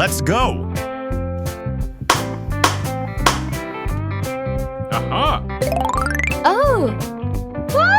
Let's go! Aha! Oh! Whoa!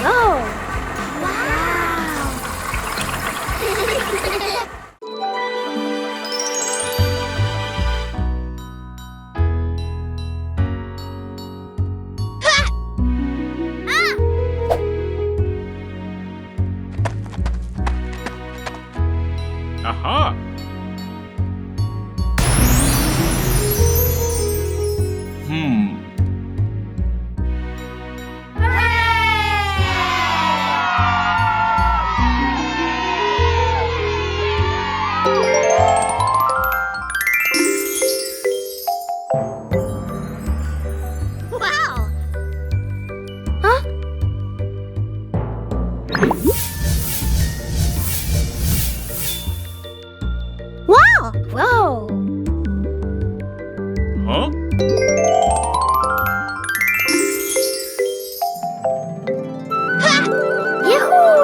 Oh! Wow! Aha! Wow! Huh? Wow! Whoa! Huh? Yahoo!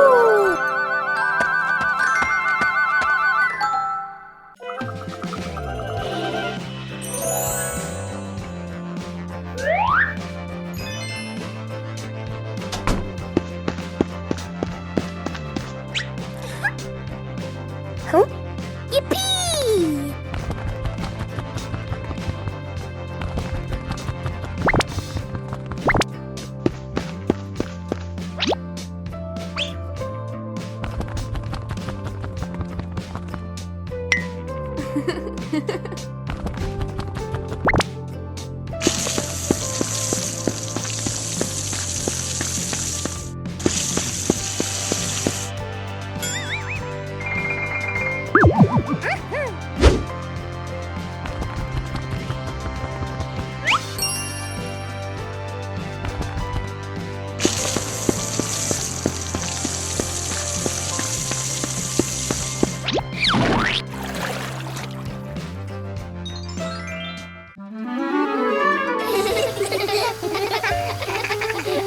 Huh? Yippee!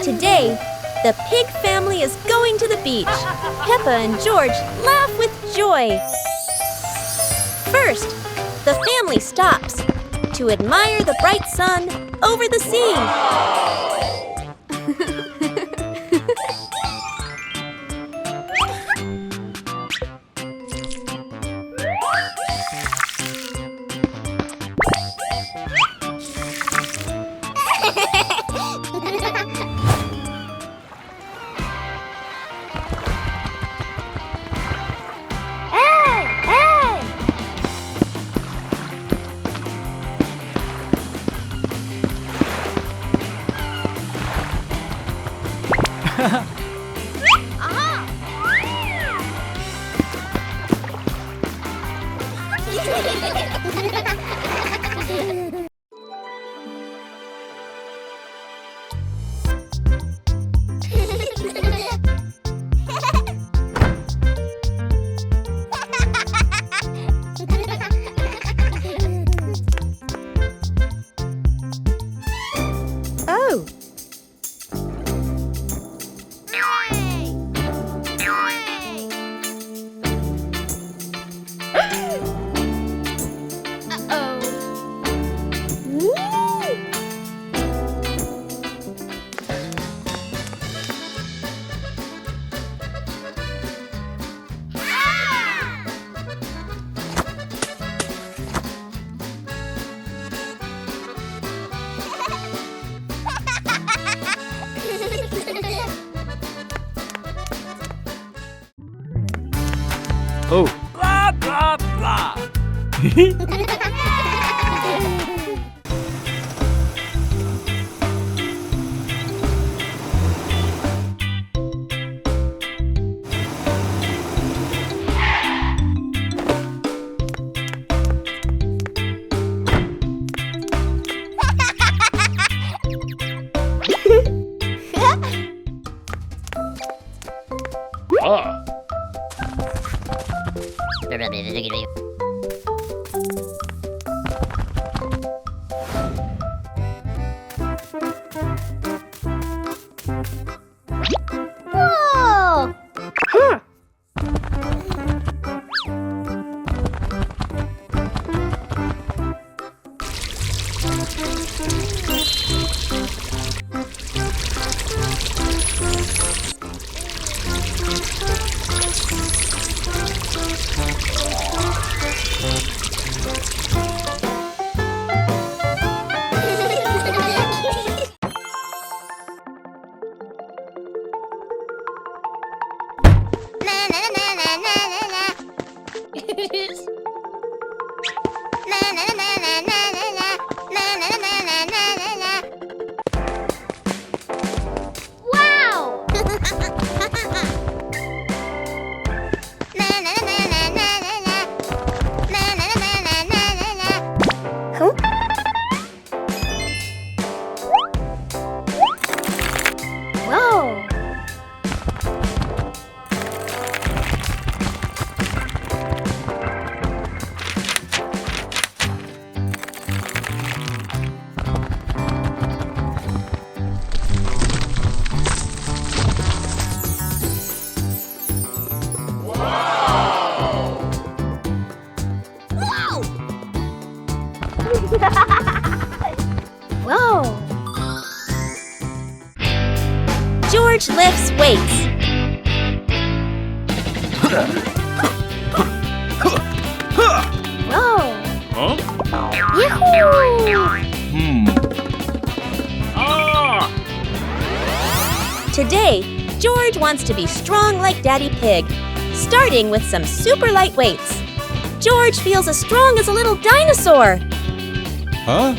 Today, the pig family is going to the beach. Peppa and George laugh with joy. First, the family stops to admire the bright sun over the sea. Oh. Blah, blah, blah. Ah. Whoa! Wow! Huh? Whoa! Whoa! George lifts weights. Whoa! Huh? Yoo-hoo! Ah. Today, George wants to be strong like Daddy Pig, starting with some super light weights. George feels as strong as a little dinosaur. Huh?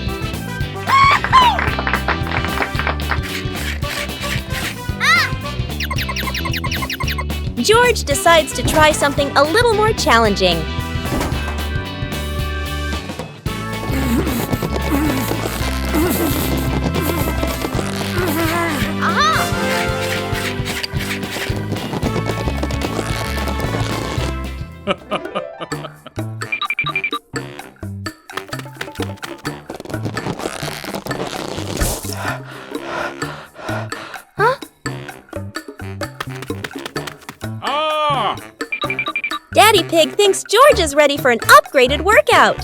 George decides to try something a little more challenging. Huh? Ah. Daddy Pig thinks George is ready for an upgraded workout.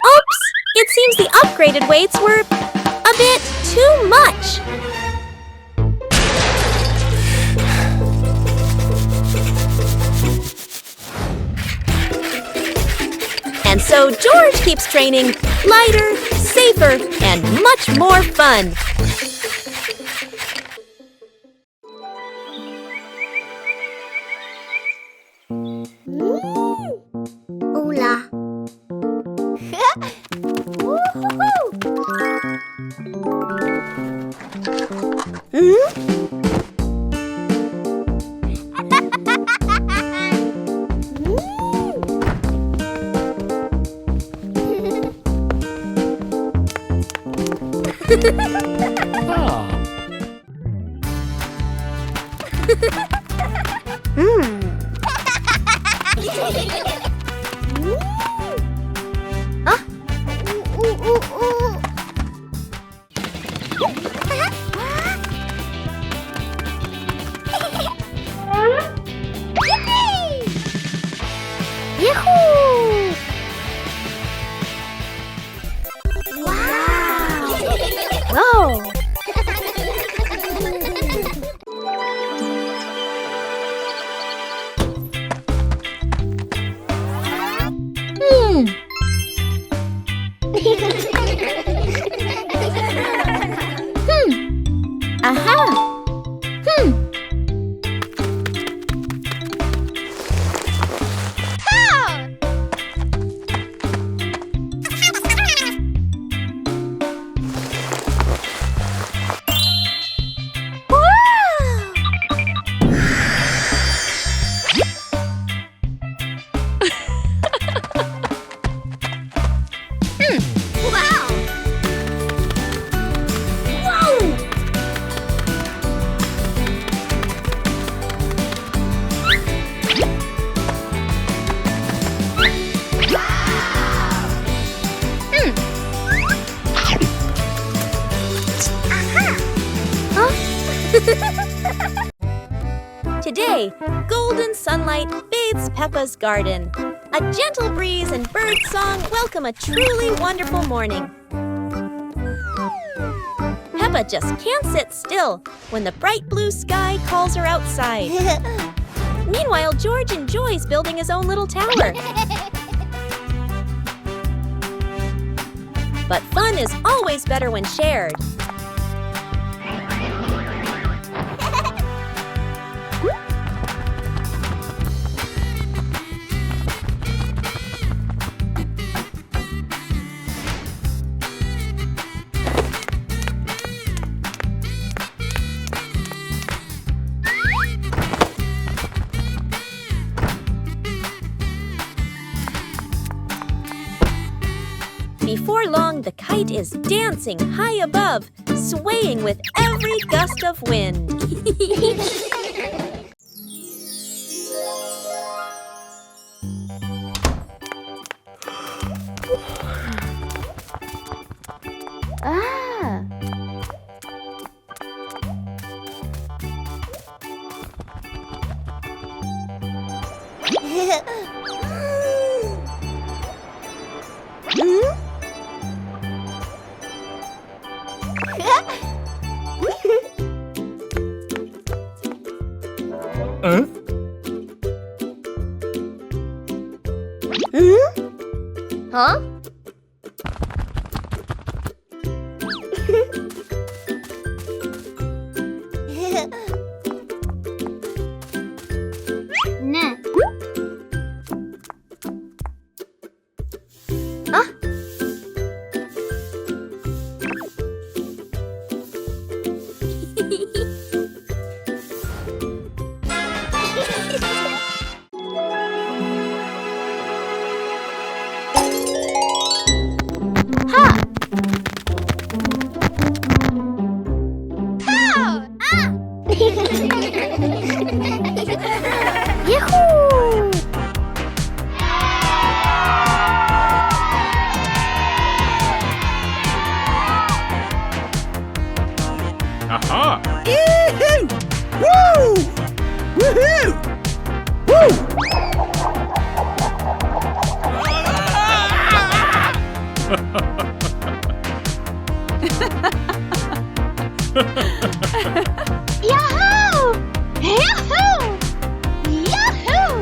Oops! It seems the upgraded weights were a bit too much. And so George keeps training lighter, safer, and much more fun. Hola. day, golden sunlight bathes Peppa's garden. A gentle breeze and bird song welcome a truly wonderful morning. Peppa just can't sit still when the bright blue sky calls her outside. Meanwhile, George enjoys building his own little tower. But fun is always better when shared. Before long, the kite is dancing high above, swaying with every gust of wind. Huh? Ne? Ah? Yahoo! Aha! Yee-hoo! Woo! Woohoo! Woo! Yahoo! Yahoo! Yahoo!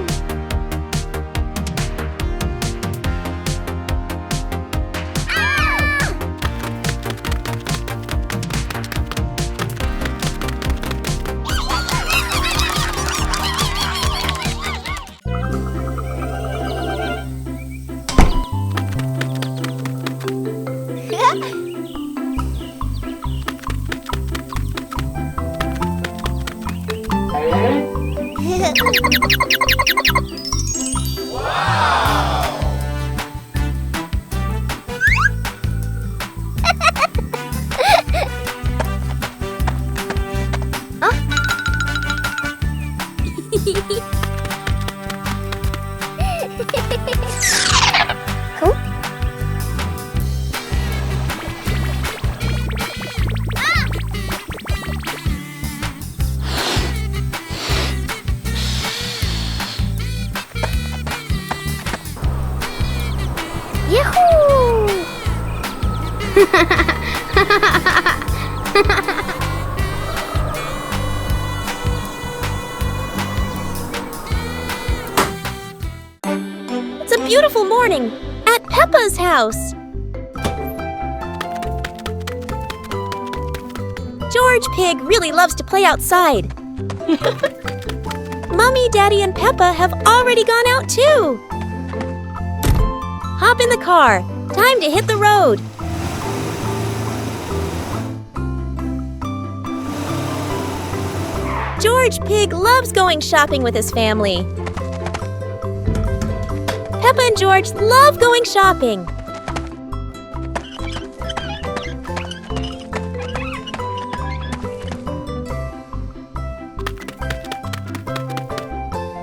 Cool. Yahoo! It's a beautiful morning at Peppa's house. George Pig really loves to play outside. Mummy, Daddy, and Peppa have already gone out too. Hop in the car. Time to hit the road. George Pig loves going shopping with his family. Peppa and George love going shopping.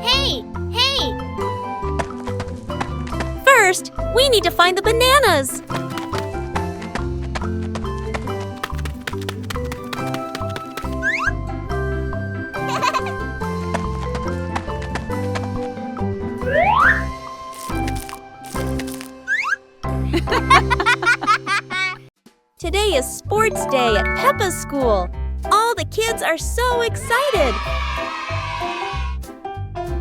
Hey! Hey! First, we need to find the bananas. Today is sports day at Peppa's school. All the kids are so excited.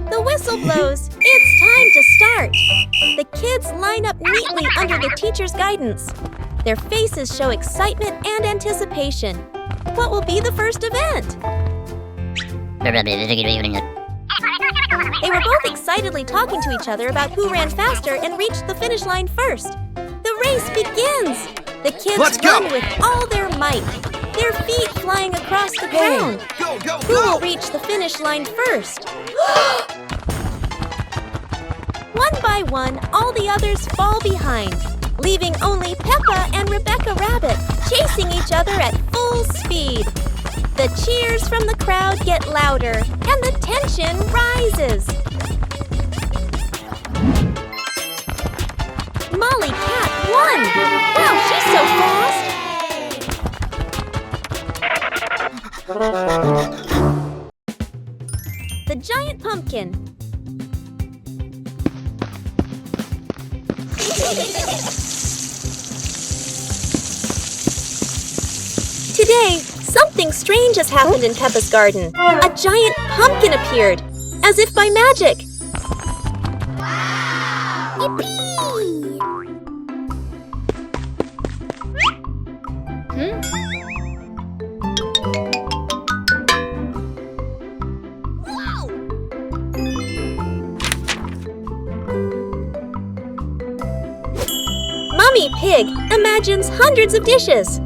The whistle blows. It's time to start. The kids line up neatly under the teacher's guidance. Their faces show excitement and anticipation. What will be the first event? They were both excitedly talking to each other about who ran faster and reached the finish line first. The race begins! The kids Let's go! run with all their might, their feet flying across the ground. Go, go, Who will reach the finish line first? One by one, all the others fall behind, leaving only Peppa and Rebecca Rabbit chasing each other at full speed. The cheers from the crowd get louder, and the tension rises. Molly Cat won! Wow, she's so fast! The giant pumpkin. Today, something strange has happened in Peppa's garden. A giant pumpkin appeared, as if by magic. Yippee! Mummy Pig imagines hundreds of dishes,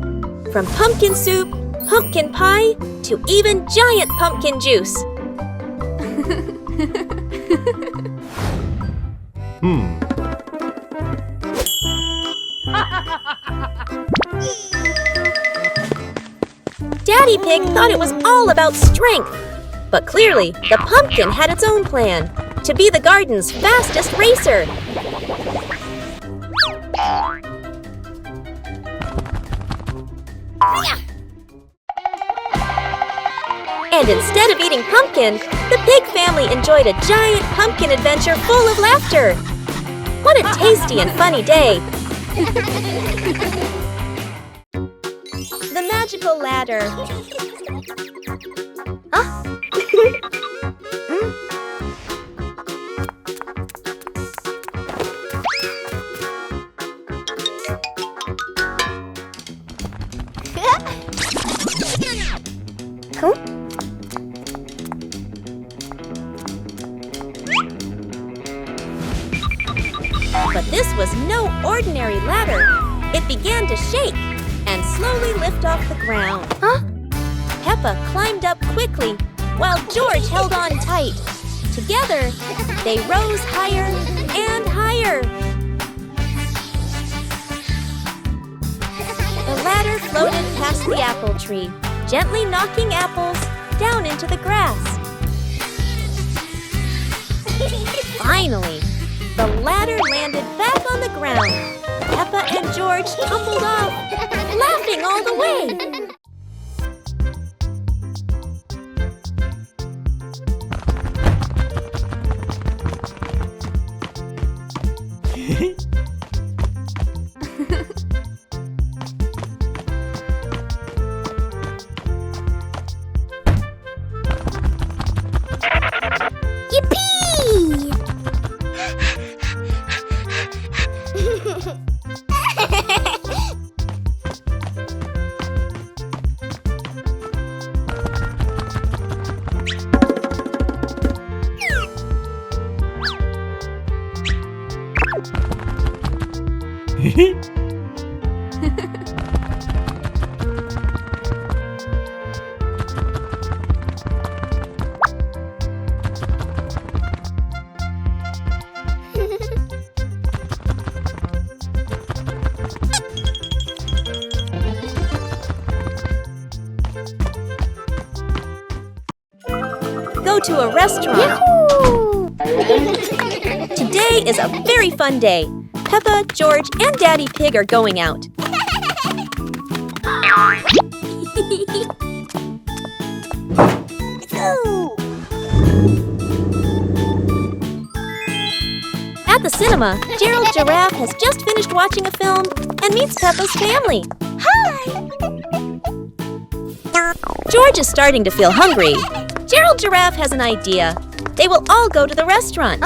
from pumpkin soup, pumpkin pie, to even giant pumpkin juice. Daddy Pig thought it was all about strength, but clearly the pumpkin had its own plan, to be the garden's fastest racer. And instead of eating pumpkin, the pig family enjoyed a giant pumpkin adventure full of laughter. What a tasty and funny day! The magical ladder. Huh? Cool. But this was no ordinary ladder. It began to shake and slowly lift off the ground. Huh? Peppa climbed up quickly while George held on tight. Together, they rose higher and higher. The ladder floated past the apple tree, gently knocking apples down into the grass. Finally, the ladder landed back on the ground. Peppa and George tumbled off, laughing all the way. Go to a restaurant. Today is a very fun day. Peppa, George, and Daddy Pig are going out. At the cinema, Gerald Giraffe has just finished watching a film and meets Peppa's family. Hi! George is starting to feel hungry. Gerald Giraffe has an idea. They will all go to the restaurant.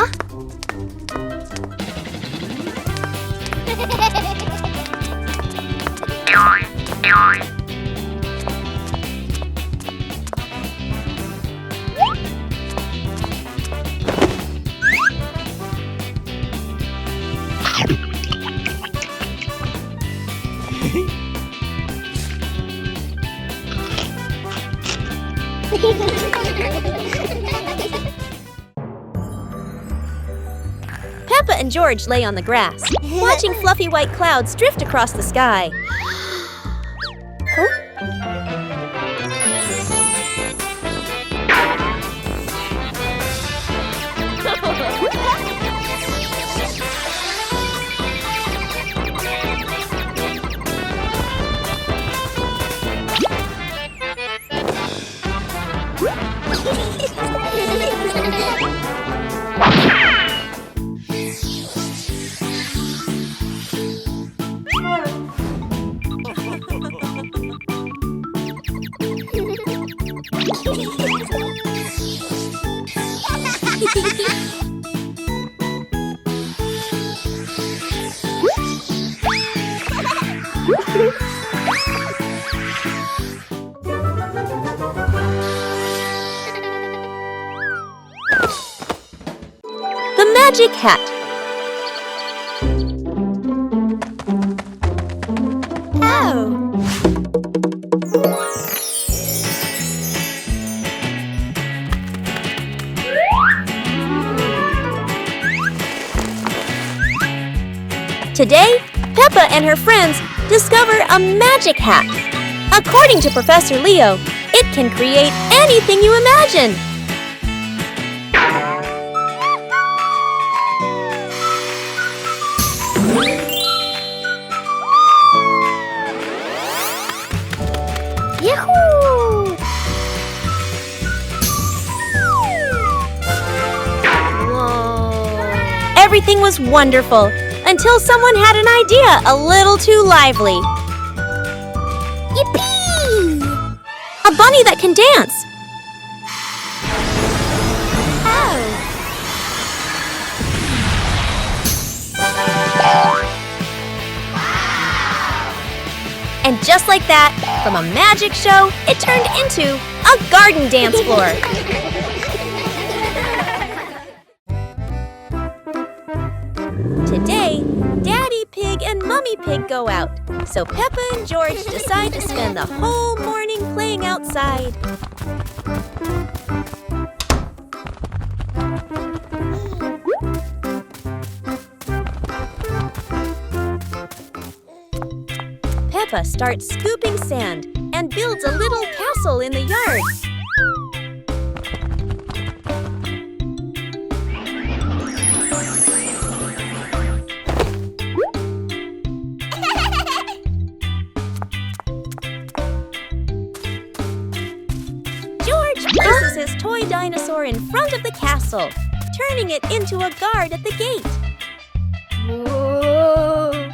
Peppa and George lay on the grass, watching fluffy white clouds drift across the sky. The Magic Hat. Oh! Today, Peppa and her friends discover a magic hat. According to Professor Leo, it can create anything you imagine. Yahoo! Whoa! Everything was wonderful until someone had an idea a little too lively. Yippee! A bunny that can dance. Oh! And just like that, from a magic show, it turned into a garden dance floor. Today, Daddy Pig and Mummy Pig go out, so Peppa and George decide to spend the whole morning playing outside. Peppa starts scooping sand and builds a little castle in the yard. George places his toy dinosaur in front of the castle, turning it into a guard at the gate. Whoa!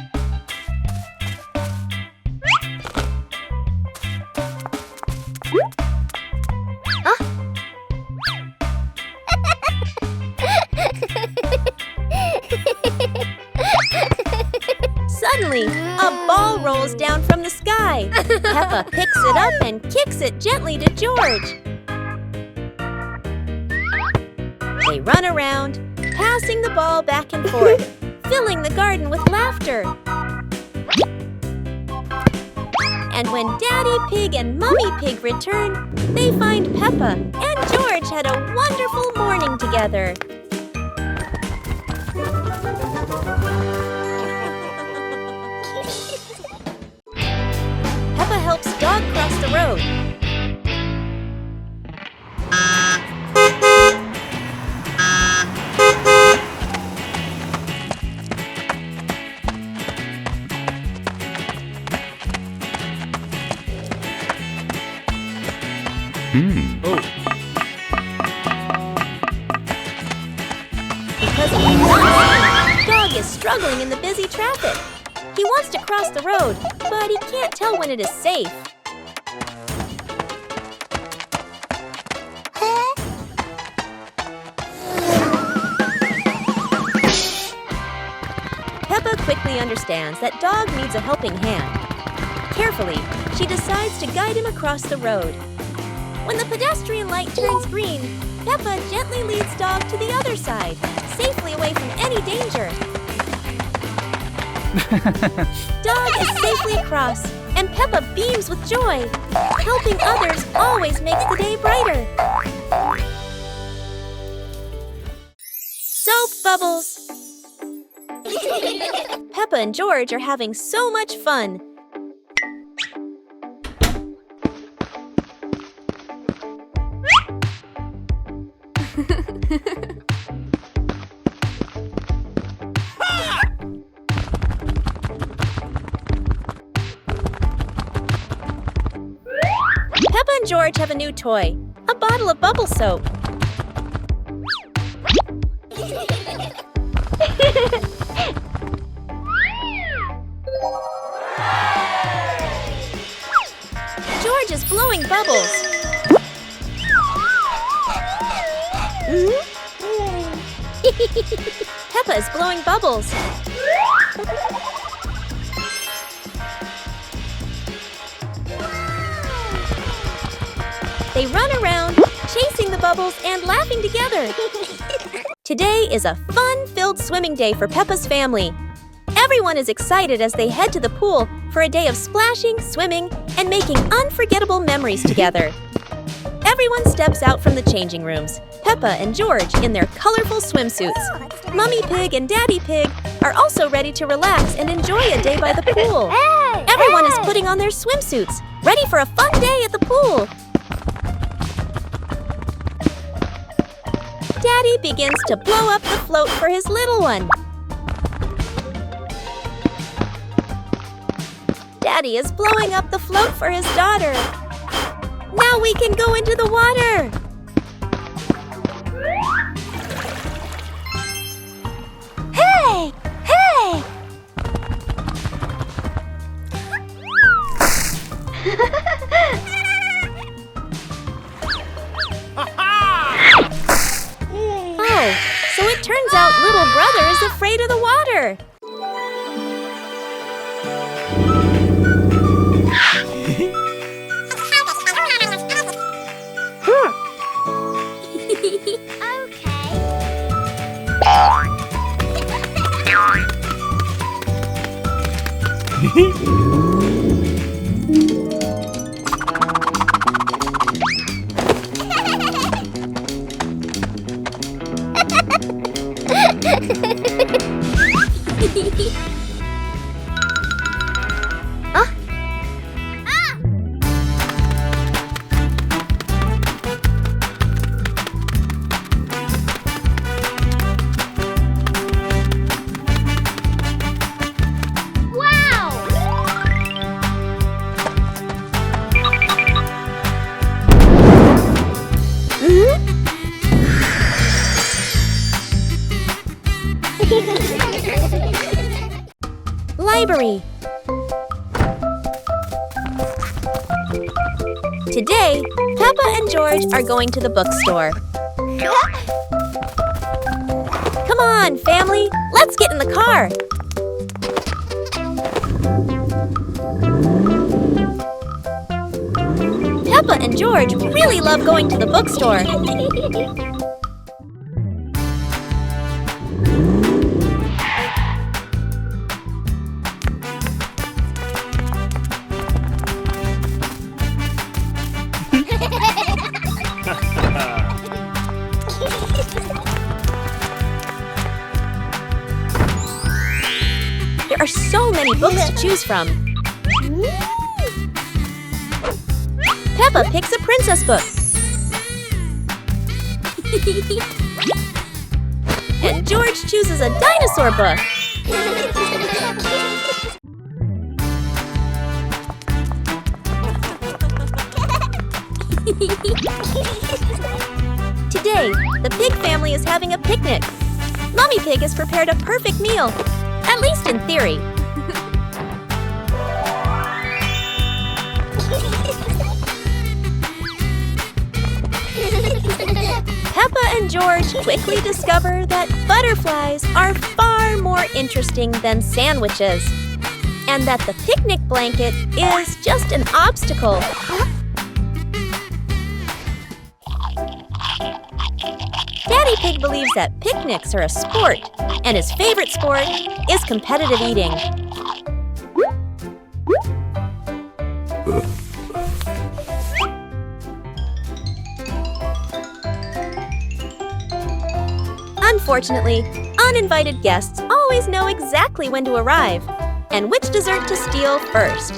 Suddenly, a ball rolls down from the sky. Peppa picks it up and kicks it gently to George. They run around, passing the ball back and forth, filling the garden with laughter. And when Daddy Pig and Mummy Pig return, they find Peppa and George had a wonderful morning together. Peppa helps Dog cross the road. Oh. Because he cannot see, Dog is struggling in the busy traffic. He wants to cross the road, but he can't tell when it is safe. Peppa quickly understands that Dog needs a helping hand. Carefully, she decides to guide him across the road. When the pedestrian light turns green, Peppa gently leads Dog to the other side, safely away from any danger. Dog is safely across, and Peppa beams with joy. Helping others always makes the day brighter. Soap bubbles! Peppa and George are having so much fun. Peppa and George have a new toy, a bottle of bubble soap. George is blowing bubbles. Peppa is blowing bubbles. They run around, chasing the bubbles and laughing together. Today is a fun-filled swimming day for Peppa's family. Everyone is excited as they head to the pool for a day of splashing, swimming, and making unforgettable memories together. Everyone steps out from the changing rooms, Peppa and George in their colorful swimsuits. Mummy Pig and Daddy Pig are also ready to relax and enjoy a day by the pool. Everyone is putting on their swimsuits, ready for a fun day at the pool. Daddy begins to blow up the float for his little one. Daddy is blowing up the float for his daughter. Now we can go into the water. Hey! Hey! Oh, so it turns out little brother is afraid of the water. Library. Today, Peppa and George are going to the bookstore. Come on, family, let's get in the car. Peppa and George really love going to the bookstore. There are so many books to choose from. Peppa picks a princess book. And George chooses a dinosaur book. Today, the Pig family is having a picnic. Mummy Pig has prepared a perfect meal, at least in theory. Peppa and George quickly discover that butterflies are far more interesting than sandwiches, and that the picnic blanket is just an obstacle. Daddy Pig believes that picnics are a sport, and his favorite sport is competitive eating. Unfortunately, uninvited guests always know exactly when to arrive and which dessert to steal first.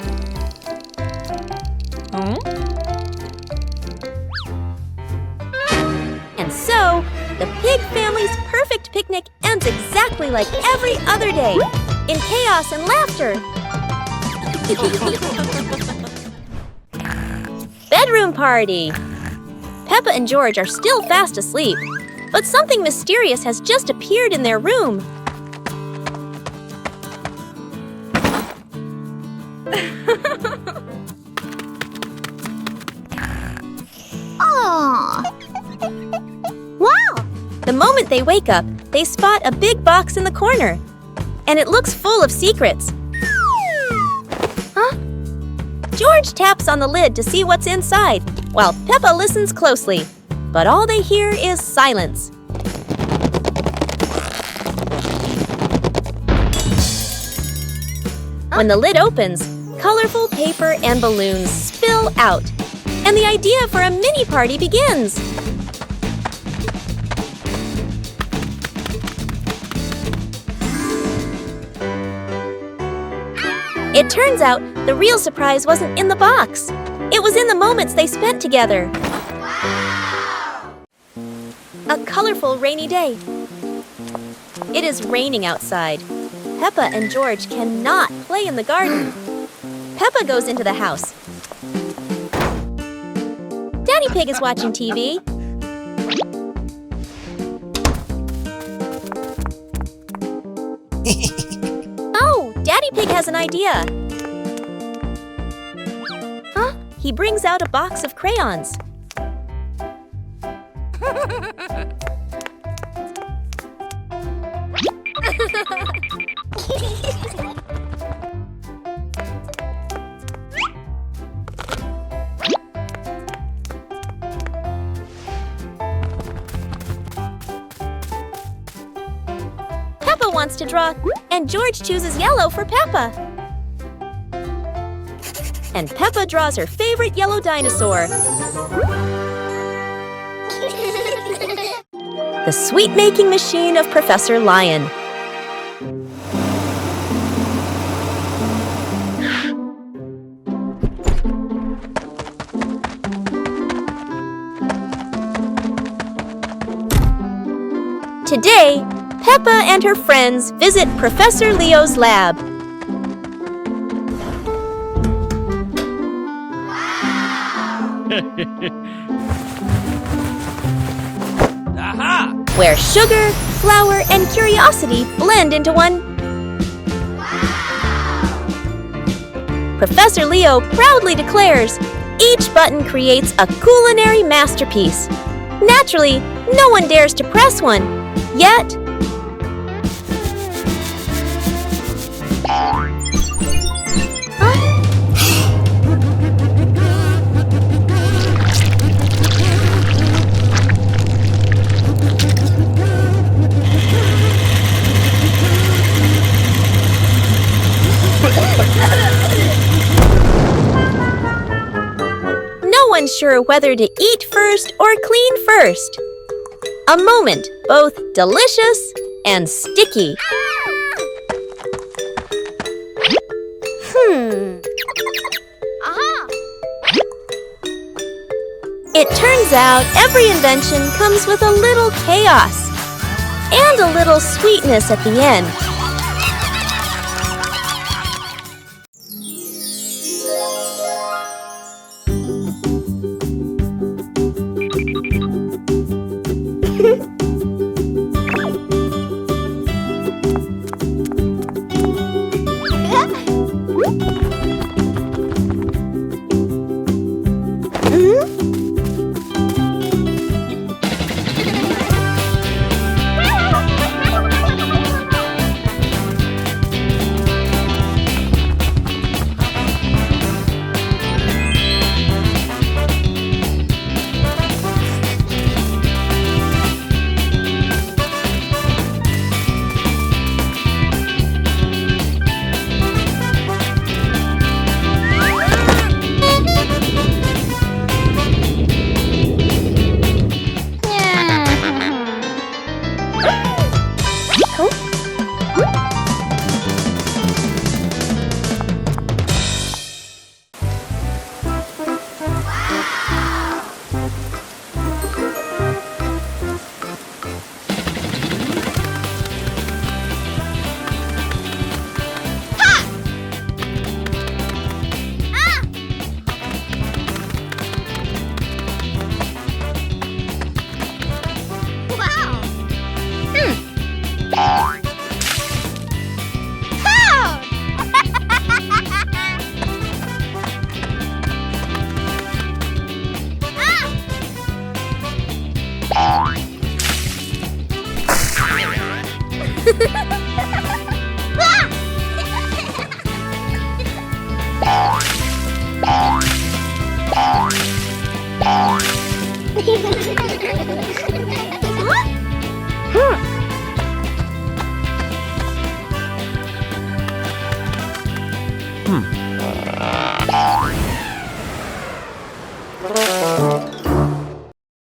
And so, the Pig family's perfect picnic ends exactly like every other day, in chaos and laughter. Bedroom party! Peppa and George are still fast asleep, but something mysterious has just appeared in their room. Aww. Wow! The moment they wake up, they spot a big box in the corner, and it looks full of secrets. Huh? George taps on the lid to see what's inside, while Peppa listens closely, but all they hear is silence. When the lid opens, colorful paper and balloons spill out, and the idea for a mini party begins. It turns out the real surprise wasn't in the box. It was in the moments they spent together. A colorful rainy day. It is raining outside. Peppa and George cannot play in the garden. Peppa goes into the house. Daddy Pig is watching TV. Oh, Daddy Pig has an idea. Huh? He brings out a box of crayons. Peppa wants to draw, and George chooses yellow for Peppa. And Peppa draws her favorite yellow dinosaur. The sweet-making machine of Professor Lion. Today, Peppa and her friends visit Professor Leo's lab. Aha! Where sugar, flour, and curiosity blend into one. Professor Leo proudly declares, each button creates a culinary masterpiece. Naturally, no one dares to press one, yet... No one's sure whether to eat first or clean first. A moment both delicious and sticky. It turns out every invention comes with a little chaos and a little sweetness at the end.